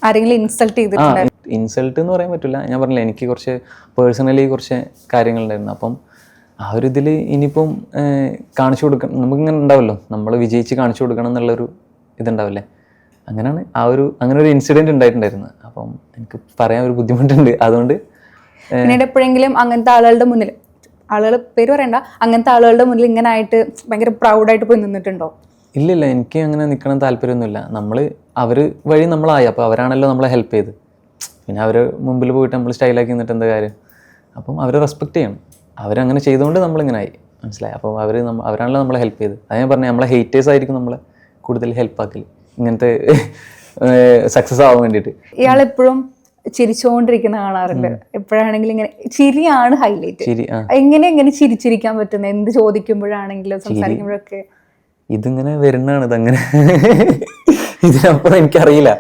ആരെങ്കിലും ഇൻസൾട്ട് ചെയ്തിട്ടുണ്ടായിരുന്നു? ഇൻസൾട്ട് എന്ന് പറയാൻ പറ്റില്ല. ഞാൻ പറഞ്ഞില്ല, എനിക്ക് കുറച്ച് പേഴ്സണലി കുറച്ച് കാര്യങ്ങളുണ്ടായിരുന്നു. അപ്പം ആ ഒരു ഇതിൽ ഇനിയിപ്പം കാണിച്ചു കൊടുക്കണം, നമുക്കിങ്ങനെ ഉണ്ടാവല്ലോ, നമ്മൾ വിജയിച്ച് കാണിച്ചു കൊടുക്കണം എന്നുള്ളൊരു ഇതുണ്ടാവില്ലേ, അങ്ങനെയാണ് അങ്ങനെ ഒരു ഇൻസിഡൻറ്റ് ഉണ്ടായിട്ടുണ്ടായിരുന്നു. അപ്പം എനിക്ക് പറയാൻ ഒരു ബുദ്ധിമുട്ടുണ്ട്. അതുകൊണ്ട് പിന്നീട് എപ്പോഴെങ്കിലും അങ്ങനത്തെ ആളുകളുടെ മുന്നിൽ, ആളുകൾ പേര് പറയണ്ട, അങ്ങനത്തെ ആളുകളുടെ മുന്നിൽ ഇങ്ങനെ ആയിട്ട് ഭയങ്കര പ്രൗഡായിട്ട് പോയി നിന്നിട്ടുണ്ടോ? ഇല്ലില്ല, എനിക്ക് അങ്ങനെ നിൽക്കണം താല്പര്യമൊന്നുമില്ല. അവർ വഴി നമ്മളായി, അപ്പോൾ അവരാണല്ലോ നമ്മളെ ഹെൽപ്പ് ചെയ്ത്. പിന്നെ അവർ മുമ്പിൽ പോയിട്ട് നമ്മൾ സ്റ്റൈലാക്കി നിന്നിട്ട് എന്താ കാര്യം? അപ്പം അവരെ റെസ്പെക്റ്റ് ചെയ്യണം. അവരങ്ങനെ ചെയ്തുകൊണ്ട് നമ്മളിങ്ങനെ ആയി, മനസ്സിലായി. അപ്പോൾ അവരാണല്ലോ നമ്മളെ ഹെൽപ്പ് ചെയ്ത്. അത് ഞാൻ പറഞ്ഞത്, നമ്മളെ ഹേറ്റേഴ്സ് ആയിരിക്കും നമ്മളെ കൂടുതൽ ഹെൽപ്പാക്കൽ ഇങ്ങനത്തെ സക്സസ് ആവാൻ വേണ്ടിയിട്ട്. ഇയാളെപ്പോഴും ചിരിച്ചുകൊണ്ടിരിക്കുന്ന കാണാറുണ്ട്. എപ്പോഴാണെങ്കിലും ഇങ്ങനെ ചിരിയാണ് ഹൈലൈറ്റ്. എങ്ങനെ ചിരിച്ചിരിക്കാൻ പറ്റുന്നത്? എന്ത് ചോദിക്കുമ്പോഴാണെങ്കിലും സംസാരിക്കുമ്പോഴൊക്കെ ഇതിങ്ങനെ വരുന്നതാണ്, ഇതങ്ങനെ ഇതിനപ്പുറം എനിക്കറിയില്ല.